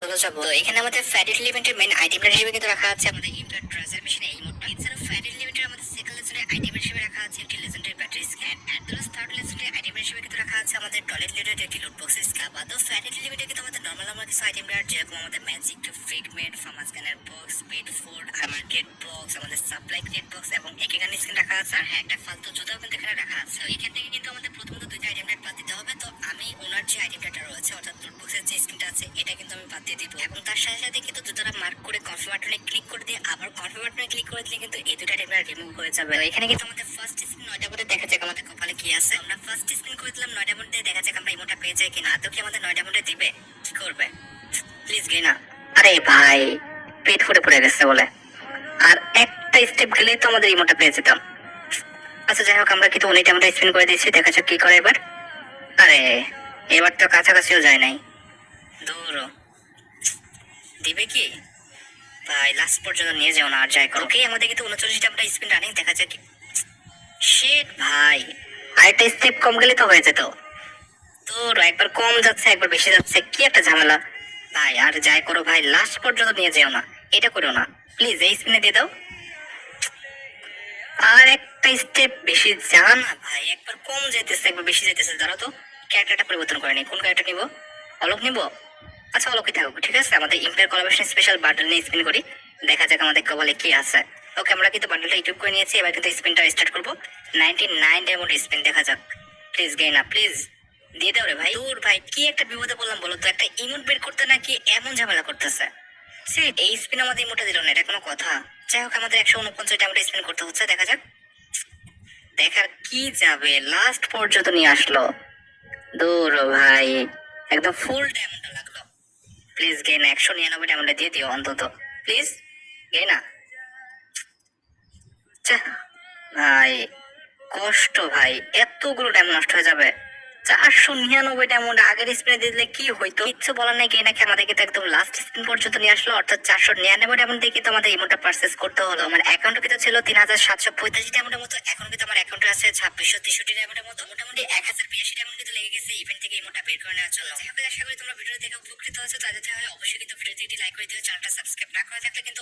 ভালো যাবো। তো এখানে আমাদের ফ্যাটেড লিমিটের মেন আইটেমটা হিসেবে কিন্তু রাখা আছে আমাদের ইমপ্যাক্ট ট্রেজার মেশিনে এই মোডটা। এছাড়া ফ্যাটেড লিমিটের আমাদের সেকেন্ড লেজেন্ডারি আইটেম হিসেবে রাখা আছে একটি legendary battery scan and third legendary item হিসেবে কিন্তু রাখা আছে আমাদের টয়লেট লিডার একটি লুট বক্সের স্ক্যাব। তো ফ্যাটেড লিমিটে কিন্তু আমাদের নরমাল আমরা কিছু আইটেম রাখার যেরকম আমাদের ম্যাজিক ফিগমেন্ট ফার্মাস গানের বক্স স্পিড ফোর্ড আমার গেট বক্স আমাদের সাপ্লাই গেট বক্স এবং একেগান স্ক্যান রাখা আছে। আর হ্যাঁ, একটা ফালতু জুতাও কিন্তু এখানে রাখা আছে। তো এখান থেকে কিন্তু আমাদের প্রথমত দুইটা আইটেম বাদ দিতে হবে। তো আমি ওনার যে আইটেমটা রয়েছে অর্থাৎ লুট বক্সের যে স্ক্রিনটা আছে এটা কিন্তু আমি বাদ দিয়ে দিব এবং তার সাথে সাথে কিন্তু জুতাটা মার্ক করে কনফার্ম বাটনে ক্লিক করে দিয়ে আবার কনফার্ম বাটনে ক্লিক করে দিলে কিন্তু এই দুটো আইটেম রিমুভ হয়ে যাবে। তো এখানে কিন্তু আমাদের ফার্স্ট স্ক্রিন 9টা মধ্যে দেখা যাক আমাদের কপালে কি আছে। আমরা ফার্স্ট স্ক্রিন করে দিলাম 9টা মধ্যে, দেখা যাক আমরা ইমোটা পেয়ে যাই কিনা। তো কি আমাদের 9টা মধ্যে দিবে? কি করবে? প্লিজ গেনা। আরে ভাই, পেট ফুটে পড়ে গেছে বলে আর একটা স্টেপ গেলেই তো আমাদের ইমোটা পেয়ে যেতাম। আচ্ছা যাই হোক, আমরা কিন্তু উনিটা আমরা স্পিন করে দিয়েছি, দেখা যাক কি করে এবার। আরে এবার তো কাছাকাছিও যায় নাই, দূর দিবে কি ভাই? লাস্ট পর্যন্ত নিয়ে যাও না, আর যাই করো। ওকে, আমাদের কিন্তু 39টা আমরা স্পিন রানিং, দেখা যাক। শিট ভাই, আরেকটা স্টেপ কম গেলে তো হয়ে যেত। দূর, একবার কম যাচ্ছে একবার বেশি যাচ্ছে, কি একটা ঝামেলা ভাই। আর যাই করো ভাই, লাস্ট পর্যন্ত নিয়ে যেও না, এটা করো না প্লিজ। এই স্পিনে দিয়ে দাও, আর একটা স্টেপ বেশি যা না ভাই, একবার কম যাইতেছে একবার বেশি যাইতেছে। দাঁড়াও তো, ক্যারেক্টারটা পরিবর্তন করে নি, কোন ক্যারেক্টার নিবো? অলোক নিবো? আচ্ছা অলোকই থাকুক, ঠিক আছে। আমাদের ইম্পেয়ার কোলাবোরেশন স্পেশাল বান্ডেল নিয়ে স্পিন করি, দেখা যাক আমাদের কপালে কি আছে। ওকে, আমরা কিন্তু বান্ডেলটা ইউটিউব করে নিয়েছি, এবার কিন্তু স্পিনটা স্টার্ট করবো। 99 ডায়মন্ড স্পিন, দেখা যাক। প্লিজ গেইনা, প্লিজ দিয়ে দাও রে ভাই। দূর ভাই, কি একটা বিপদে বললাম বলো তো, একটা ইমোট বের করতে নাকি এমন ঝামেলা করতেছে। এই স্পিন আমাদের ইমোটা দিল না, এটা কোনো কথা? যাই হোক, আমাদের 149 ডায়মন্ড স্পিন করতে হচ্ছে, দেখা যাক। দেখার কি যাবে, লাস্ট পর্যন্ত নিয়ে আসলো। দূর ভাই, একদম ফুল ডায়মন্ডটা লাগলো। প্লিজ গেইনা, 199 ডায়মন্ডে দিয়ে দিও অন্তত, প্লিজ গেইনা। ভাই কষ্ট ভাই, এতগুলো ডায়মন্ড নষ্ট হয়ে যাবে। 499 ডায়মন্ড আগের স্পিনে দিলে কি হইতো? কিচ্ছু বলার নাই, গেইনা কি আমাদের কিন্তু একদম লাস্ট স্পিন পর্যন্ত নিয়ে আসলো, অর্থাৎ 499 ডায়মন্ড দিয়ে কিন্তু আমাদের ইমোটা পারচেস করতে হলো। আমার অ্যাকাউন্টে কিন্তু ছিল 3785 ডায়মন্ডের মতো, এখন কিন্তু আমার অ্যাকাউন্টে আছে 2663 ডায়মন্ডের মতো, মোটামুটি 1082 ডায়মন্ড কিন্তু লেগে গেছে ইভেন্ট থেকে ইমোটা বের করে নেওয়ার জন্য। যাই হোক, আশা করি তোমরা ভিডিও দেখে উপকৃত হয়েছো, তাদের অবশ্যই কিন্তু ভিডিওতে একটি লাইক করে দিও। চ্যানেলটা সাবস্ক্রাইব না করে থাকলে কিন্তু